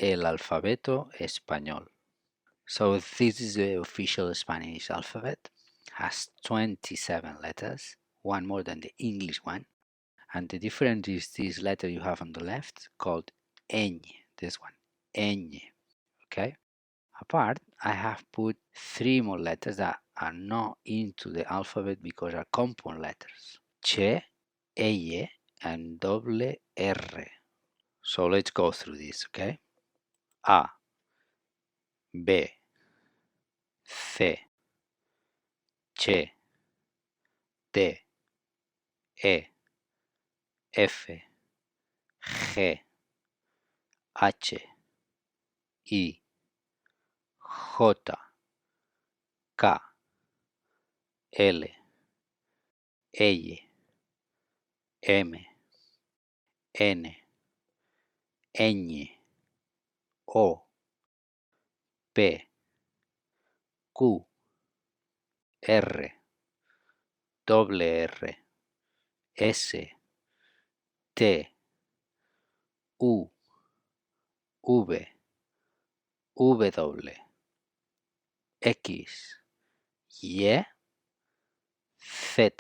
el alfabeto español. So this is the official Spanish alphabet. Has 27 letters, one more than the English one. And the difference is this letter you have on the left called ñ, this one, ñ, okay? Apart, I have put 3 more letters that are not into the alphabet because are compound letters. Ch, L, and double R. So let's go through this, okay? A, B, C, Ch, D, E, F, G, H, I, J, K, L, L, M, N, Ñ, O, P, Q, R, doble R, S, T, U, V, W, X, Y, Z.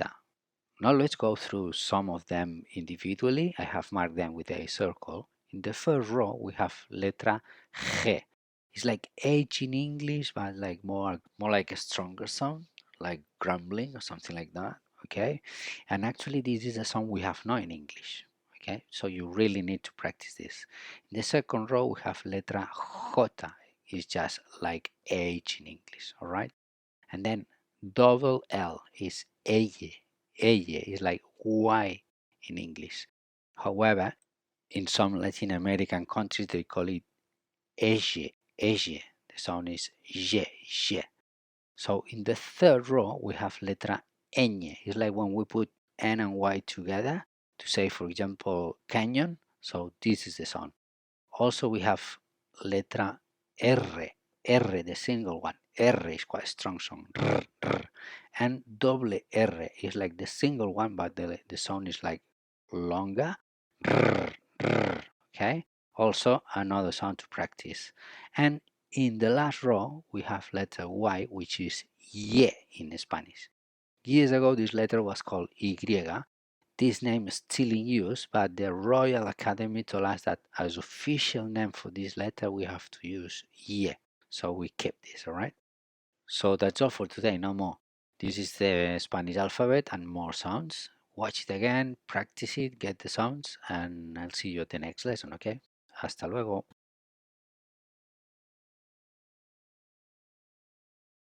Now let's go through some of them individually. I have marked them with a circle. In the first row, we have letra G. It's like H in English, but like more like a stronger sound, like grumbling or something like that. Okay, and actually this is a sound we have not in English. Okay, so you really need to practice this. In the second row, we have letra J. It's just like H in English. All right, and then double L is Elle. Elle is like Y in English. However, in some Latin American countries, they call it Eje, Eje. The sound is Je, Je. So in the third row, we have letra Ñ. It's like when we put N and Y together to say, for example, canyon. So this is the sound. Also, we have letra R, R, the single one. R is quite strong sound. R, R. And double R is like the single one, but the sound is like longer. R, R, okay? Also, another sound to practice. And in the last row, we have letter Y, which is Y in Spanish. Years ago, this letter was called Y. This name is still in use, but the Royal Academy told us that as official name for this letter, we have to use Y. So we kept this, all right? So that's all for today, no more. This is the Spanish alphabet and more sounds. Watch it again, practice it, get the sounds, and I'll see you at the next lesson, okay? Hasta luego.